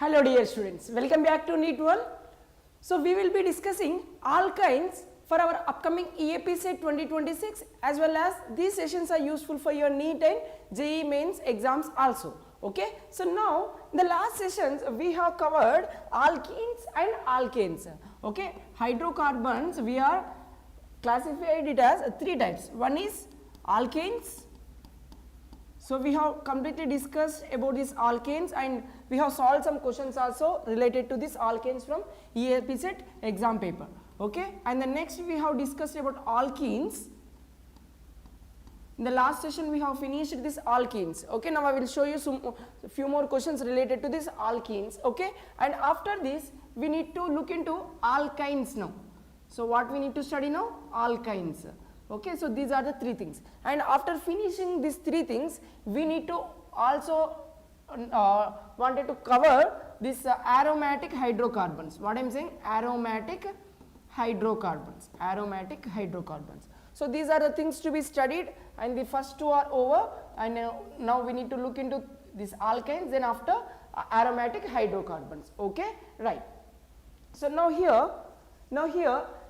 Hello dear students, welcome back to NEET WORLD. So we will be discussing alkynes for our upcoming EAPCET 2026, as well as these sessions are useful for your NEET and JEE mains exams also. Okay, so now in the last sessions we have covered alkenes and alkanes. Okay, hydrocarbons we are classified it as three types. One is alkanes. So we have completely discussed about these alkanes and we have solved some questions also related to these alkanes from EAPCET exam paper. Okay, and the next we have discussed about alkenes. In the last session we have finished these alkenes. Okay, now I will show you a few more questions related to these alkenes. Okay, and after this we need to look into alkynes now. So what we need to study now? Alkynes. Okay, so these are the three things, and after finishing these three things we need to also wanted to cover this aromatic hydrocarbons. What I am saying? Aromatic hydrocarbons. Aromatic hydrocarbons. So these are the things to be studied, and the first two are over, and now we need to look into these alkynes, then after aromatic hydrocarbons. Okay, right. So now here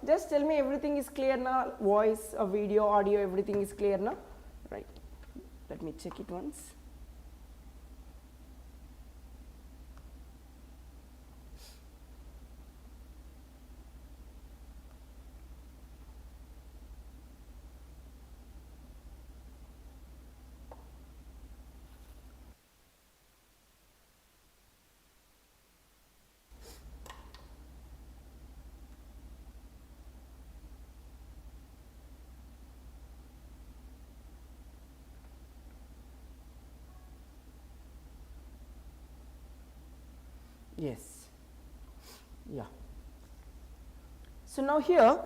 just tell me everything is clear now, voice, video, audio, everything is clear now, right? Let me check it once. Yes, yeah. So now here,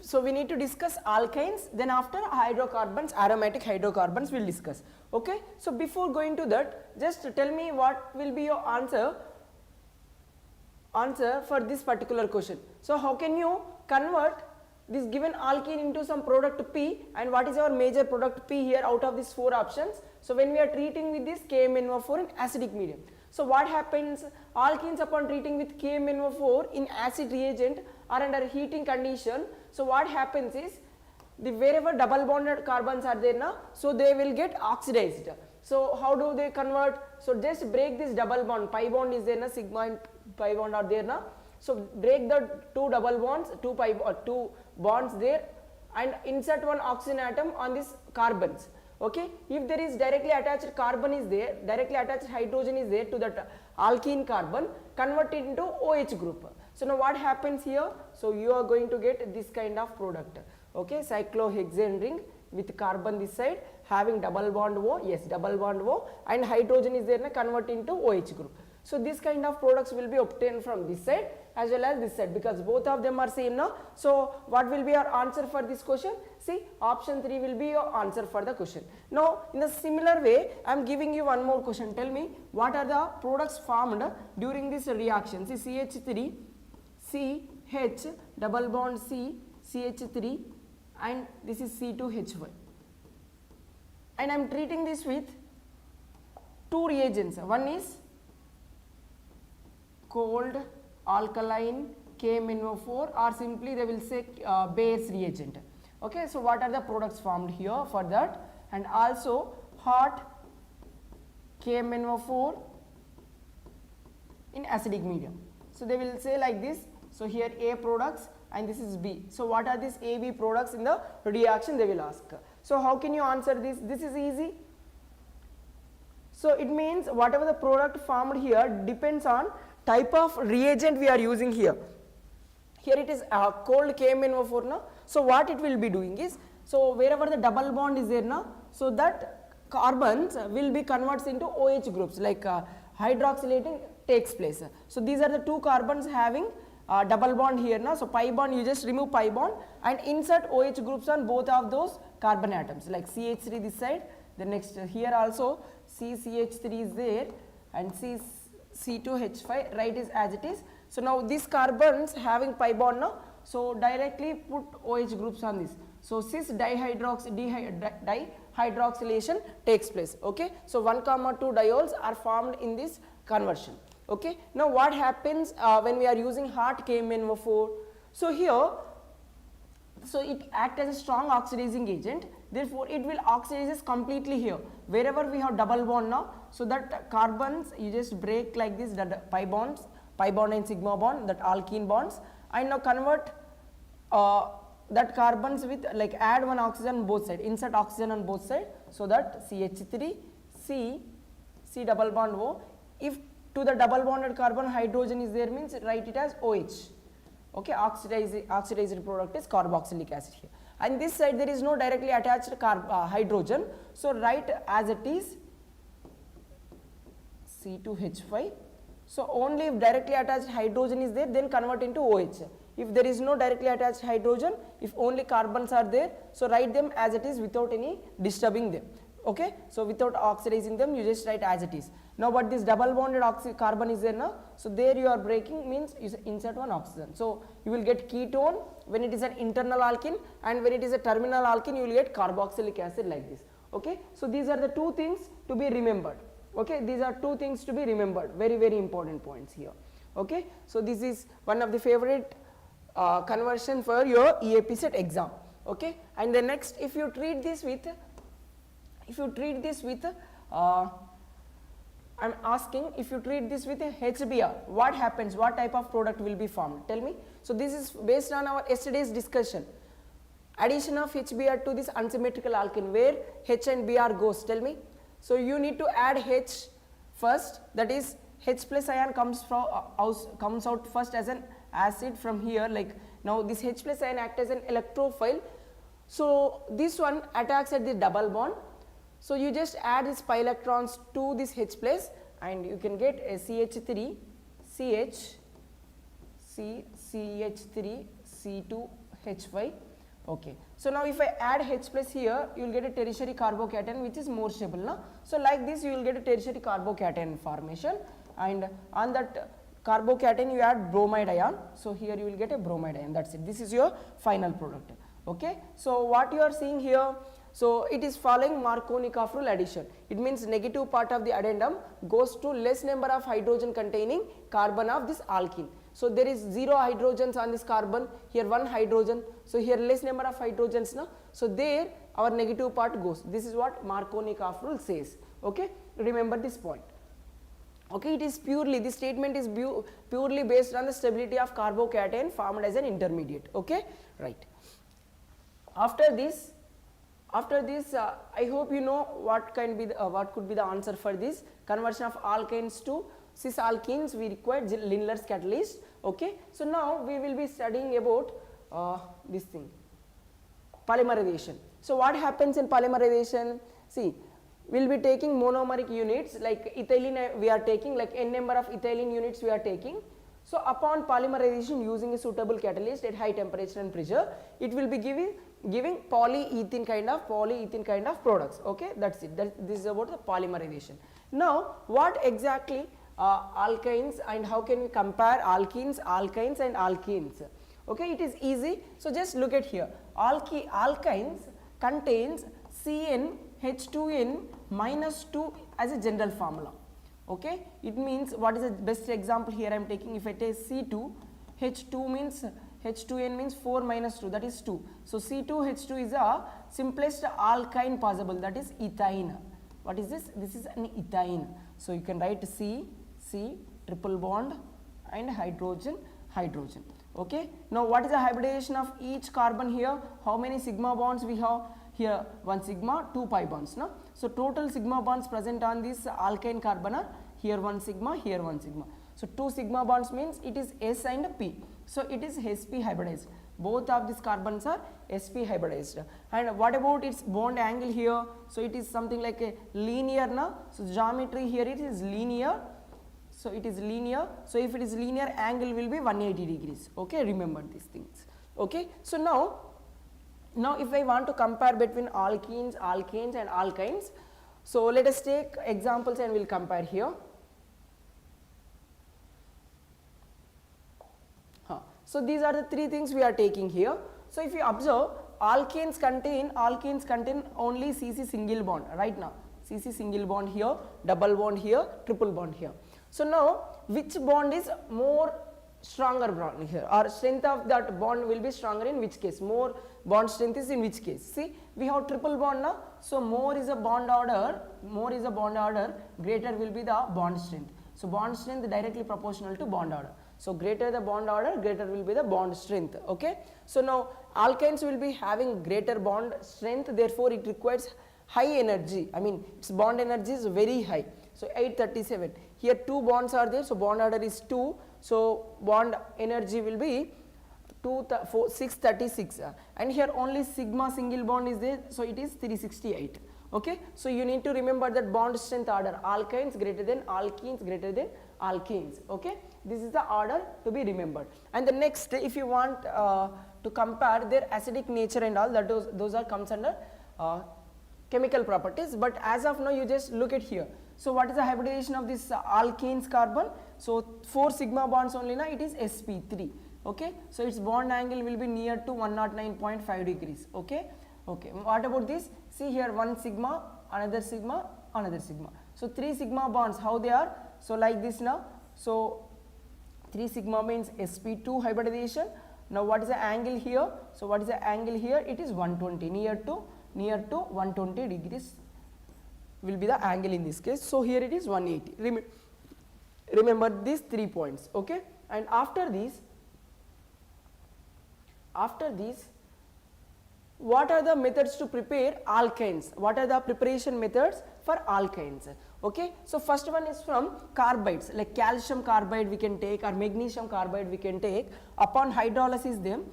so we need to discuss alkynes, then after hydrocarbons, aromatic hydrocarbons we will discuss. Okay, so before going to that, just tell me what will be your answer for this particular question. So how can you convert this given alkene into some product P, and what is our major product P here out of these four options? So when we are treating with this KMnO4 in acidic medium. So what happens? Alkenes upon treating with KMnO4 in acid reagent are under heating condition. So what happens is, wherever double bonded carbons are there now, so they will get oxidized. So how do they convert? So just break this double bond, pi bond is there na, sigma and pi bond are there na. So break the two double bonds, two bonds there, and insert one oxygen atom on this carbons. Okay, if there is directly attached carbon is there, directly attached hydrogen is there to that alkene carbon, convert it into OH group. So now what happens here? So you are going to get this kind of product. Okay, cyclohexane ring with carbon this side having double bond O, yes, double bond O, and hydrogen is there, na, convert into OH group. So this kind of products will be obtained from this side as well as this side, because both of them are same now. So what will be our answer for this question? See, option 3 will be your answer for the question. Now in a similar way I am giving you one more question. Tell me what are the products formed during this reaction. See, CH3, CH, double bond C, CH3, and this is C2H5, and I am treating this with two reagents. One is cold alkaline KMnO4, or simply they will say Bayer's reagent. Okay, so what are the products formed here for that? And also hot KMnO4 in acidic medium. So they will say like this. So here A products and this is B. So what are these AB products in the reaction, they will ask. So how can you answer this? This is easy. So it means whatever the product formed here depends on type of reagent we are using here. Here it is cold KMnO4 now. So what it will be doing is, so wherever the double bond is there now, so that carbons will be converted into OH groups, like hydroxylating takes place. So these are the two carbons having double bond here now. So pi bond, you just remove pi bond and insert OH groups on both of those carbon atoms, like CH3 this side, the next here also CCH3 is there, and C2H5, right is as it is. So now these carbons having pi bond now, so directly put OH groups on this. So cis dihydroxylation takes place. Okay, so 1, 2 diols are formed in this conversion. Okay. Now what happens when we are using hot KMnO4? So here, so it acts as a strong oxidizing agent, therefore it will oxidize completely here wherever we have double bond now. So that carbons you just break like this, that pi bonds, pi bond and sigma bond, that alkene bonds, and now convert that carbons with, like, add one oxygen on both sides, insert oxygen on both sides, so that CH3 C double bond O. If to the double bonded carbon hydrogen is there, means write it as OH. Okay, oxidized product is carboxylic acid here, and this side there is no directly attached hydrogen, so write as it is C2H5. So only if directly attached hydrogen is there, then convert into OH. If there is no directly attached hydrogen, if only carbons are there, so write them as it is without any disturbing them. Okay, so without oxidizing them, you just write as it is. Now but this double bonded carbon is there now, so there you are breaking, means you insert one oxygen. So you will get ketone when it is an internal alkene, and when it is a terminal alkene you will get carboxylic acid like this. Okay, so these are the two things to be remembered. Okay, these are two things to be remembered, very very important points here. Okay, so this is one of the favorite conversion for your EAPCET exam. Okay, and the next, if you treat this with I am asking, if you treat this with a HBr, what happens, what type of product will be formed, tell me. So this is based on our yesterday's discussion, addition of HBr to this unsymmetrical alkene, where H and Br goes, tell me. So you need to add H first, that is H plus ion comes out first as an acid from here, like now this H plus ion acts as an electrophile, so this one attacks at the double bond. So you just add these pi electrons to this H plus, and you can get a CH3 CH CH3 C2H5. Okay. So now if I add H plus here, you will get a tertiary carbocation which is more stable now. So like this you will get a tertiary carbocation formation, and on that carbocation you add bromide ion. So here you will get a bromide ion, that's it. This is your final product. Okay. So what you are seeing here, so it is following Marconi-Kafrul addition. It means negative part of the addendum goes to less number of hydrogen containing carbon of this alkene. So there is 0 hydrogens on this carbon, here 1 hydrogen, so here less number of hydrogens now. So there our negative part goes. This is what Marconi-Kafrul says. Okay, remember this point. Okay, it is purely, this statement is purely based on the stability of carbocation formed as an intermediate. Okay, right. After this, I hope you know what can be what could be the answer for this conversion of alkanes to cis alkenes. We require Lindlar's catalyst. Okay, so now we will be studying about this thing, polymerization. So what happens in polymerization? See, we will be taking monomeric units, like ethylene we are taking, like n number of ethylene units we are taking. So upon polymerization using a suitable catalyst at high temperature and pressure, it will be giving polyethene kind of products. Okay, that's it. This is about the polymerization. Now what exactly alkynes, and how can we compare alkenes, alkynes and alkenes? Okay, it is easy. So just look at here, alkynes contains CnH2n minus 2 as a general formula. Okay, it means, what is the best example here I am taking? If I take C2H2 means H2n means 4 minus 2, that is 2. So C2H2 is a simplest alkyne possible, that is ethine. What is this? This is an ethine. So you can write C triple bond and hydrogen. Okay. Now what is the hybridization of each carbon here? How many sigma bonds we have? Here 1 sigma, 2 pi bonds. No? So total sigma bonds present on this alkyne carbon are here 1 sigma, here 1 sigma. So 2 sigma bonds means it is S and P. So it is sp hybridized. Both of these carbons are sp hybridized. And what about its bond angle here? So it is something like a linear now. So geometry here it is linear. So it is linear. So if it is linear, angle will be 180 degrees. Okay, remember these things. Okay. So now if I want to compare between alkenes, alkanes and alkynes, so let us take examples and we will compare here. So these are the 3 things we are taking here. So if you observe, alkanes contain only CC single bond right now. CC single bond here, double bond here, triple bond here. So now which bond is more stronger bond here, or strength of that bond will be stronger in which case, more bond strength is in which case. See, we have triple bond now, so more is a bond order, greater will be the bond strength. So bond strength directly proportional to bond order. So greater the bond order, greater will be the bond strength. Okay. So now alkynes will be having greater bond strength, therefore it requires high energy, I mean its bond energy is very high. So 837, here 2 bonds are there, so bond order is 2, so bond energy will be 636, and here only sigma single bond is there, so it is 368. Okay. So you need to remember that bond strength order, alkynes greater than alkenes greater than alkenes. Okay. This is the order to be remembered. And the next, if you want to compare their acidic nature and all, that those are comes under chemical properties, but as of now you just look at here. So what is the hybridization of this alkenes carbon? So 4 sigma bonds only, na, it is sp3. Okay. So its bond angle will be near to 109.5 degrees. Okay. Okay. What about this? See here, 1 sigma, another sigma, another sigma. So 3 sigma bonds, how they are? So like this now. So 3 sigma means sp2 hybridization. Now what is the angle here? So what is the angle here? It is 120, near to 120 degrees will be the angle in this case. So here it is 180. Remember these 3 points. Okay. And after these, what are the methods to prepare alkynes? What are the preparation methods for alkynes? Okay. So first one is from carbides, like calcium carbide we can take, or magnesium carbide we can take. Upon hydrolyzing them,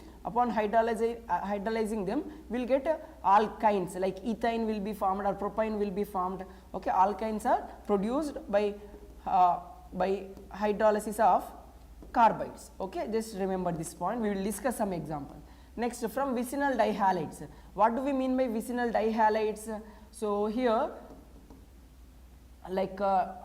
we will get alkynes, like ethane will be formed or propane will be formed. Okay. Alkynes are produced by hydrolysis of carbides. Okay. Just remember this point, we will discuss some example. Next, from vicinal dihalides. What do we mean by vicinal dihalides? So here, like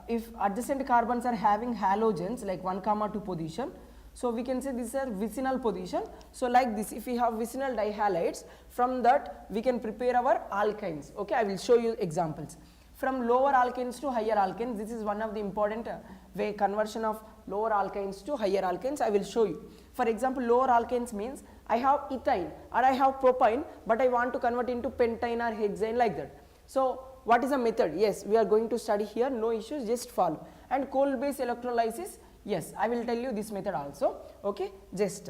if adjacent carbons are having halogens like 1, 2 position, so we can say these are vicinal position. So like this, if we have vicinal dihalides, from that we can prepare our alkynes. Okay, I will show you examples. From lower alkanes to higher alkanes, this is one of the important way conversion of lower alkanes to higher alkanes. I will show you. For example, lower alkanes means I have ethane or I have propane, but I want to convert into pentane or hexane, like that. So what is the method? Yes, we are going to study here, no issues, just follow. And cold base electrolysis, yes, I will tell you this method also. Okay, just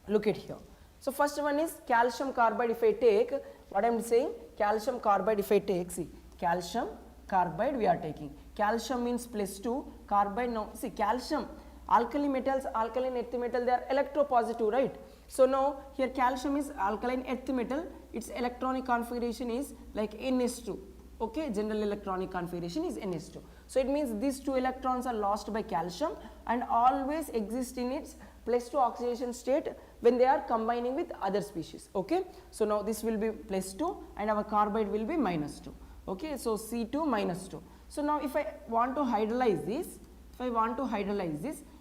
look at here. So first one is calcium carbide. If I take, what I am saying, calcium carbide, if I take, see, calcium carbide we are taking. Calcium means +2, carbide, now see, calcium, alkali metals, alkaline earth metal, they are electropositive, right? So now here calcium is alkaline earth metal, its electronic configuration is like NS2. Okay, general electronic configuration is NS2. So it means these 2 electrons are lost by calcium and always exist in its +2 oxidation state when they are combining with other species. Okay, so now this will be +2 and our carbide will be -2. Okay, so C2 -2. So now if I want to hydrolyze this,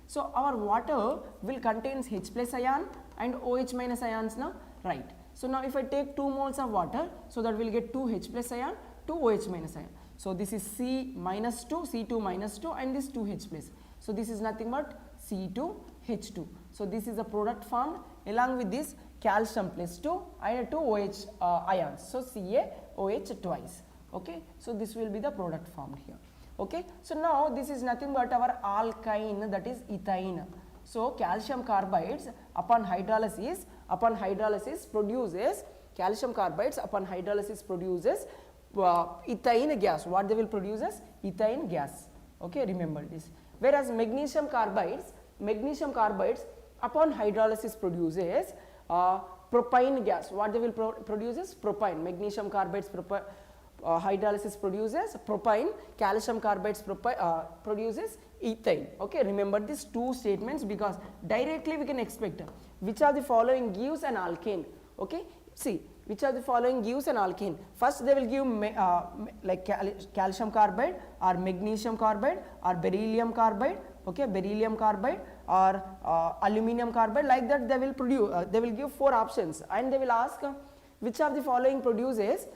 so our water will contains H+ ion and OH- ions now, right? So now if I take 2 moles of water, so that will get 2 H+ ion, 2 OH- ion. So this is C-2, C2 -2, and this 2 H+. So this is nothing but C2H2. So this is a product formed along with this calcium +2 and 2 OH ions. So CaOH twice. Okay, so this will be the product formed here. Okay, so now this is nothing but our alkyne, that is ethane. So calcium carbides upon hydrolysis produces calcium carbides upon hydrolysis produces ethane gas. What they will produce as ethane gas. Okay, remember this. Whereas magnesium carbides upon hydrolysis produces propane gas. What they will produce is propane. Magnesium carbides hydrolysis produces propane, calcium carbides produces ethane. Okay, remember these 2 statements because directly we can expect which are the following gives an alkane. Okay, see, which are the following gives an alkane. First they will give like calcium carbide or magnesium carbide or beryllium carbide. Okay, beryllium carbide or aluminum carbide, like that they will produce, they will give 4 options and they will ask which of the following produces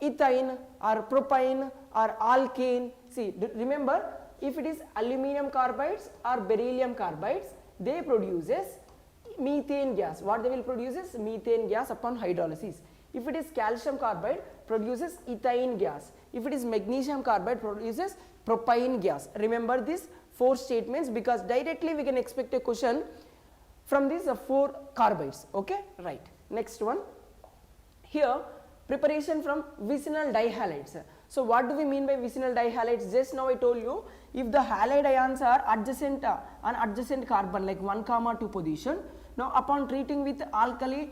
ethane or propane or alkane. See, remember if it is aluminum carbides or beryllium carbides, they produces methane gas. What they will produce is methane gas upon hydrolysis. If it is calcium carbide, produces ethane gas. If it is magnesium carbide, produces propane gas. Remember these 4 statements, because directly we can expect a question from these 4 carbides. Okay, right. Next one. Here, preparation from vicinal dihalides. So what do we mean by vicinal dihalides? Just now I told you, if the halide ions are adjacent an adjacent carbon like 1, 2 position. Now upon treating with alcoholic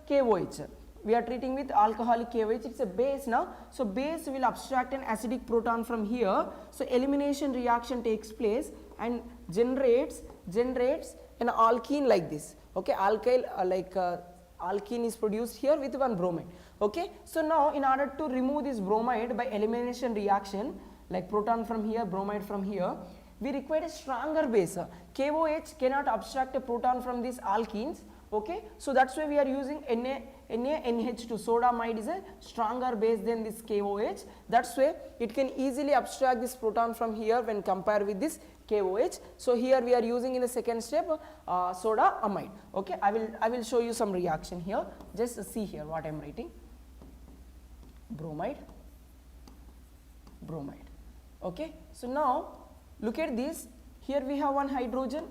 KOH, we are treating with alcoholic KOH, it's a base now. So base will abstract an acidic proton from here. So elimination reaction takes place and generates an alkene like this. Okay, alkyl alkene is produced here with one bromide. Okay, so now in order to remove this bromide by elimination reaction, like proton from here, bromide from here, we require a stronger base. KOH cannot abstract a proton from these alkenes. Okay, so that's why we are using NaNH2. Soda amide is a stronger base than this KOH. That's why it can easily abstract this proton from here when compared with this KOH. So here we are using in the second step soda amide. Okay, I will show you some reaction here. Just see here what I am writing. Bromide. Okay, so now look at this. Here we have one hydrogen.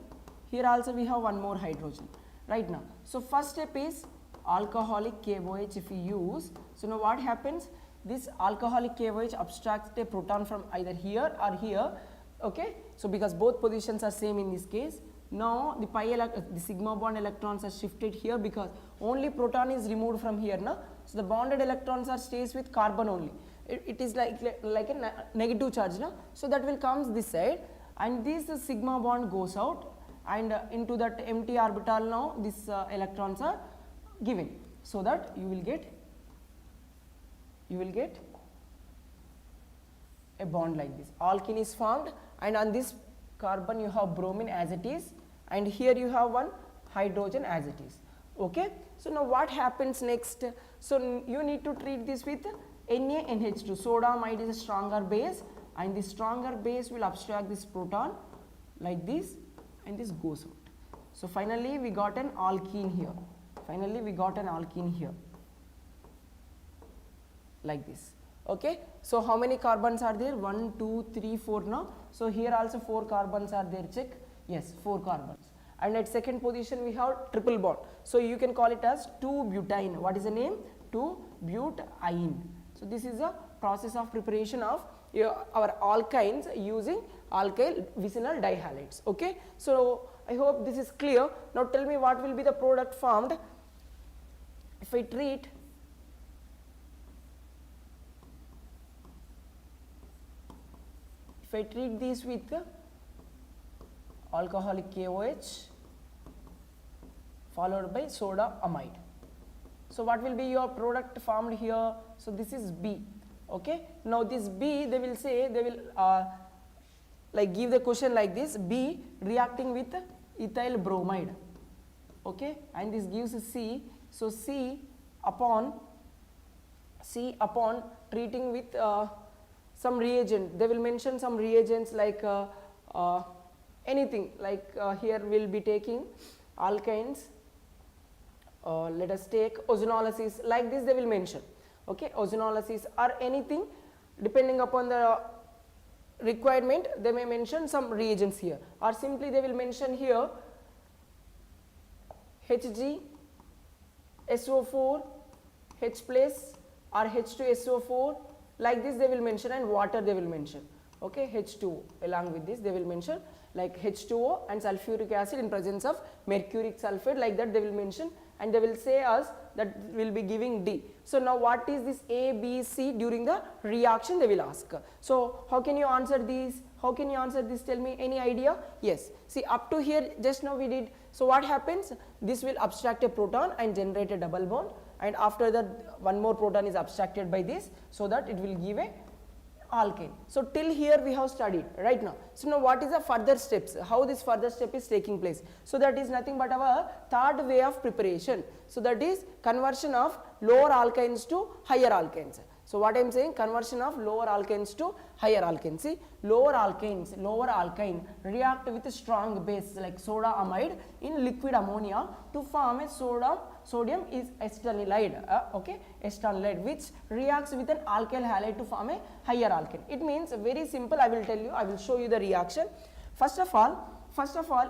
Here also we have one more hydrogen. Right now, so first step is alcoholic KOH if we use. So now what happens? This alcoholic KOH abstracts a proton from either here or here. Okay, so because both positions are same in this case. Now the sigma bond electrons are shifted here because only proton is removed from here now. So the bonded electrons are stays with carbon only. It is like a negative charge now. So that will comes this side, and this sigma bond goes out, and into that empty orbital now these electrons are given, so that you will get a bond like this. Alkene is formed, and on this carbon you have bromine as it is, and here you have one hydrogen as it is. Okay, so now what happens next? So you need to treat this with NaNH2. Soda amide is a stronger base, and this stronger base will abstract this proton like this, and this goes out. So finally we got an alkene here. Like this. Okay, so how many carbons are there? 1, 2, 3, 4 now. So here also 4 carbons are there. Check. Yes, 4 carbons. And at second position we have triple bond. So you can call it as 2-butene. What is the name? 2-butene. So this is a process of preparation of our alkynes using alkyl vicinal dihalides. Okay, so I hope this is clear. Now tell me what will be the product formed if I treat this with alcoholic KOH followed by soda amide. So what will be your product formed here? So this is B. Okay, now this B, they will say, they will like give the question like this: B reacting with ethyl bromide. Okay, and this gives C. So C upon treating with some reagent, they will mention some reagents like anything, like here we will be taking alkynes, let us take ozonolysis, like this they will mention. Okay, ozonolysis or anything depending upon the requirement, they may mention some reagents here, or simply they will mention here Hg, SO4, H plus or H2SO4, like this they will mention, and water they will mention. Okay, H2O along with this they will mention, like H2O and sulfuric acid in presence of mercuric sulfate, like that they will mention, and they will say us that will be giving D. So now what is this A, B, C during the reaction they will ask. So how can you answer these? How can you answer this? Tell me, any idea? Yes, see up to here just now we did. So what happens? This will abstract a proton and generate a double bond, and after that one more proton is abstracted by this, so that it will give a alkane. So till here we have studied right now. So now what is the further steps? How this further step is taking place? So that is nothing but our third way of preparation. So that is conversion of lower alkynes to higher alkynes. So what I am saying, conversion of lower alkanes to higher alkanes. See, lower alkyne react with a strong base like soda amide in liquid ammonia to form a sodium is acetanilide, acetanilide, which reacts with an alkyl halide to form a higher alkane. It means very simple. I will tell you, I will show you the reaction. First of all,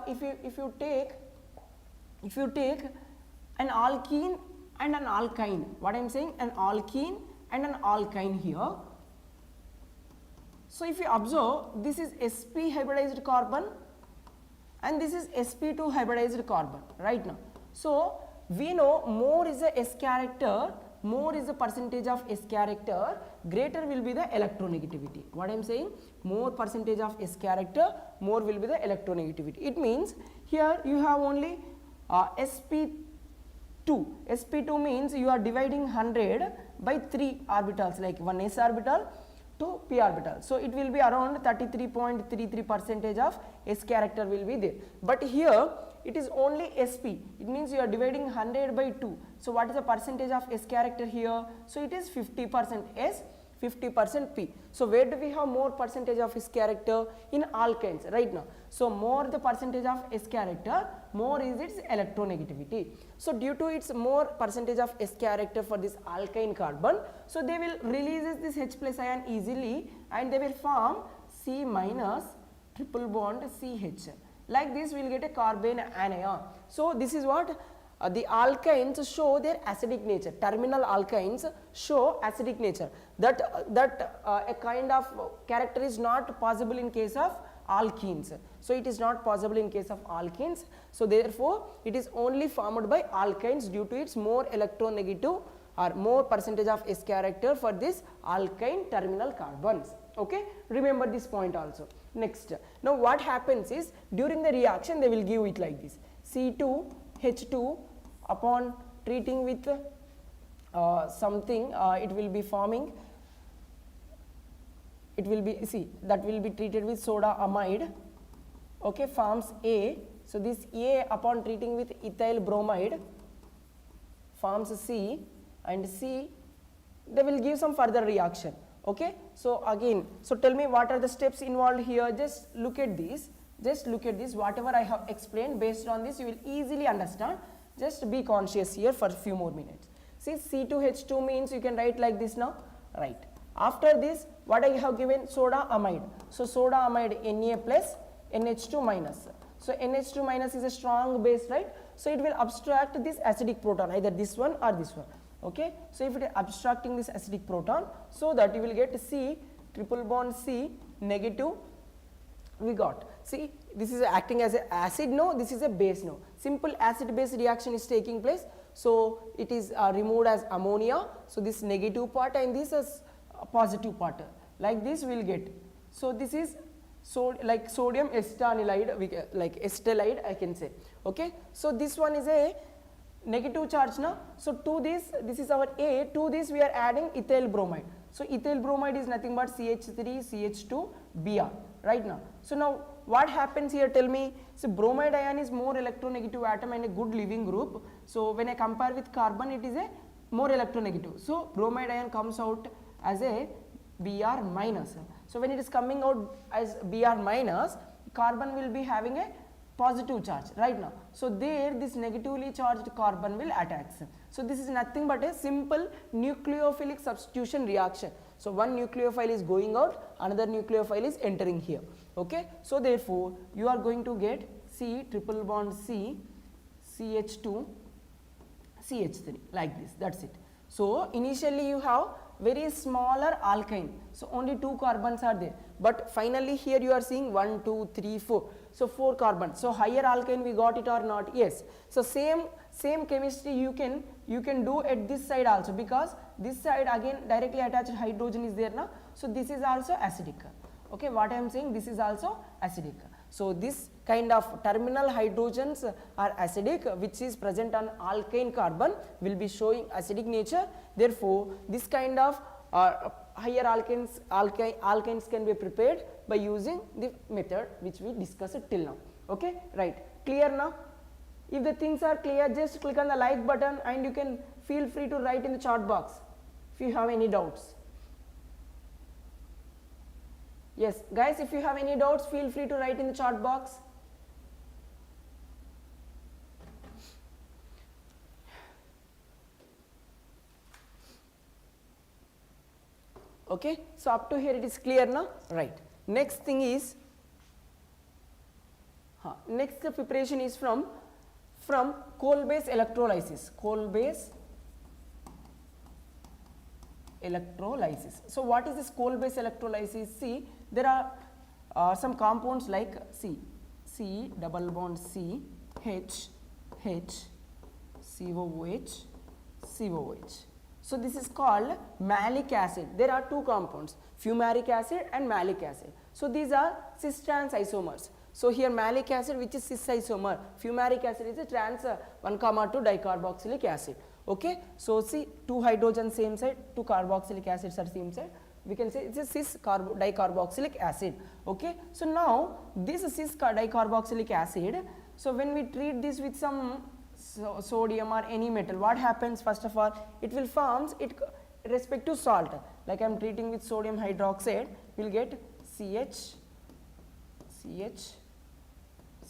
if you take an alkene and an alkyne, what I am saying, an alkene and an alkyne here. So if you observe, this is sp hybridized carbon and this is sp2 hybridized carbon right now. So we know more is the S character, more is the percentage of S character, greater will be the electronegativity. What I am saying, more percentage of S character, more will be the electronegativity. It means here you have only sp2. sp2 means you are dividing 100 by 3 orbitals, like one s orbital, 2 p orbital. So it will be around 33.33% of S character will be there. But here it is only sp. It means you are dividing 100 by 2. So what is the percentage of S character here? So it is 50% S, 50% P. So where do we have more percentage of S character? In alkynes right now. So more the percentage of S character, more is its electronegativity. So due to its more percentage of S character for this alkyne carbon, so they will release this H plus ion easily and they will form C minus triple bond CH. Like this we will get a carbene anion. So this is what the alkynes show their acidic nature. Terminal alkynes show acidic nature. That a kind of character is not possible in case of alkenes. So it is not possible in case of alkenes. So therefore it is only formed by alkynes due to its more electronegative or more percentage of S character for this alkyne terminal carbons. Okay, remember this point also. Next, now what happens is during the reaction they will give it like this: C2H2 upon treating with something, it will be forming, it will be, see, that will be treated with soda amide, okay, forms A. So this A upon treating with ethyl bromide forms C, and C they will give some further reaction. Okay, so again, so tell me what are the steps involved here. Just look at this, whatever I have explained, based on this you will easily understand. Just be conscious here for a few more minutes. See, C2H2 means you can write like this now, right. After this, what I have given, soda amide. So soda amide Na plus NH2 minus. So NH2 minus is a strong base, right. So it will abstract this acidic proton, either this one or this one. Okay, so if it is abstracting this acidic proton, so that you will get C triple bond C negative. We got, see, this is acting as an acid, no, this is a base, no. Simple acid base reaction is taking place. So it is removed as ammonia. So this negative part and this is a positive part. Like this we will get. So this is like sodium acetanilide, like acetalide I can say. Okay, so this one is a negative charge now. So to this is our A, to this we are adding ethyl bromide. So ethyl bromide is nothing but CH3 CH2 Br right now. So now what happens here, tell me. So bromide ion is more electronegative atom and a good leaving group. So when I compare with carbon, it is a more electronegative. So bromide ion comes out as a Br minus. So when it is coming out as Br minus, carbon will be having a positive charge right now. So there this negatively charged carbon will attach. So this is nothing but a simple nucleophilic substitution reaction. So one nucleophile is going out, another nucleophile is entering here. Okay, so therefore you are going to get C triple bond C CH2 CH3 like this, that's it. So initially you have very smaller alkyne, so only 2 carbons are there, but finally here you are seeing 1 2 3 4, so 4 carbons. So higher alkyne we got it or not? Yes. So same chemistry you can do at this side also, because this side again directly attached hydrogen is there now. So this is also acidic. Okay, what I am saying, this is also acidic. So this kind of terminal hydrogens are acidic, which is present on alkyne carbon will be showing acidic nature. Therefore this kind of higher alkynes can be prepared by using the method which we discussed till now. Okay, right, clear now? If the things are clear, just click on the like button and you can feel free to write in the chat box if you have any doubts. Yes, guys, if you have any doubts, feel free to write in the chat box. Okay, so up to here it is clear now, right? Next thing is, next preparation is from coal-based electrolysis, coal-based electrolysis. So what is this coal-based electrolysis? See, there are some compounds like C double bond C, H, COOH, COOH. So this is called malic acid. There are two compounds, fumaric acid and malic acid. So these are cis trans isomers. So here malic acid, which is cis isomer, fumaric acid is a trans 1,2 dicarboxylic acid. Okay, so see, 2 hydrogens same side, 2 carboxylic acids are same side. We can say it's a cis dicarboxylic acid. Okay, so now this cis dicarboxylic acid. So when we treat this with some sodium or any metal, what happens? First of all, it will forms it respect to salt. Like I am treating with sodium hydroxide, we will get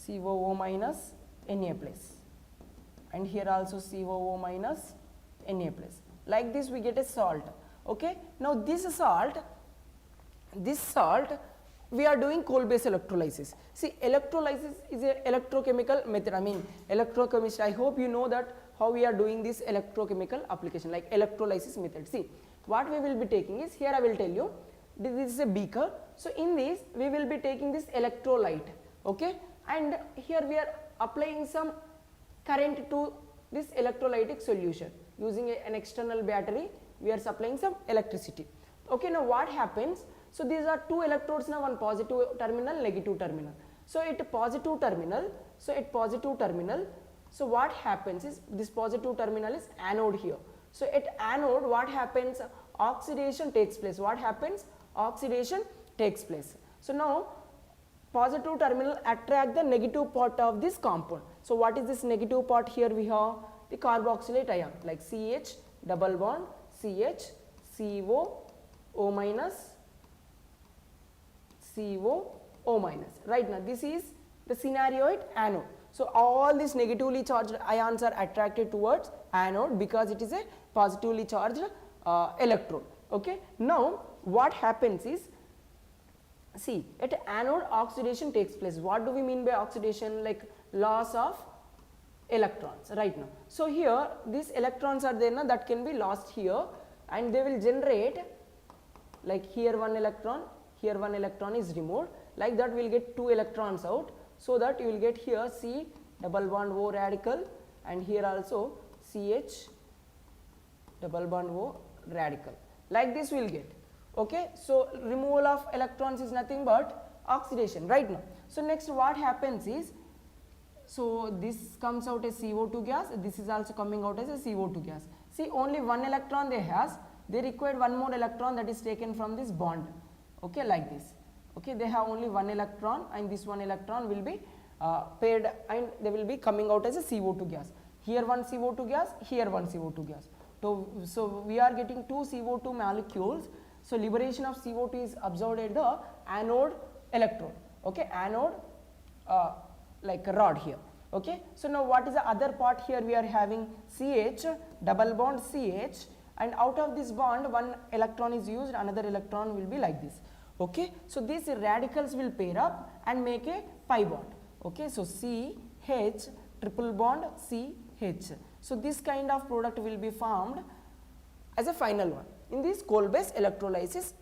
COO minus Na plus, and here also COO minus Na plus. Like this we get a salt. Okay, now this salt we are doing coal-based electrolysis. See, electrolysis is a electrochemical method. I mean electrochemistry. I hope you know that how we are doing this electrochemical application, like electrolysis method. See, what we will be taking is, here I will tell you, this is a beaker. So in this we will be taking this electrolyte. Okay, and here we are applying some current to this electrolytic solution using an external battery. We are supplying some electricity. Okay, now what happens? So these are two electrodes now, one positive terminal, negative terminal. So at positive terminal, so what happens is, this positive terminal is anode here. So at anode what happens? Oxidation takes place. What happens? Oxidation takes place. So now positive terminal attract the negative part of this compound. So what is this negative part? Here we have the carboxylate ion like CH double bond CH COO minus COO minus. Right now this is the scenario at anode. So all these negatively charged ions are attracted towards anode because it is a positively charged electrode. Okay. Now what happens is, see, at anode oxidation takes place. What do we mean by oxidation? Like loss of electrons right now. So here these electrons are there now, that can be lost here, and they will generate, like here one electron, here one electron is removed, like that we will get 2 electrons out. So that you will get here C double bond O radical, and here also CH double bond O radical. Like this we will get. Okay, so removal of electrons is nothing but oxidation right now. So next what happens is, so this comes out as CO2 gas, this is also coming out as a CO2 gas. See, only one electron they has, they require one more electron that is taken from this bond. Okay, like this. Okay, they have only one electron, and this one electron will be paired, and they will be coming out as a CO2 gas. Here one CO2 gas, here one CO2 gas. So we are getting 2 CO2 molecules. So liberation of CO2 is observed at the anode electrode. Okay, anode like a rod here. Okay, so now what is the other part? Here we are having CH double bond CH, and out of this bond one electron is used, another electron will be like this. Okay, so these radicals will pair up and make a pi bond. Okay, so CH triple bond CH. So this kind of product will be formed as a final one in this coal-based electrolysis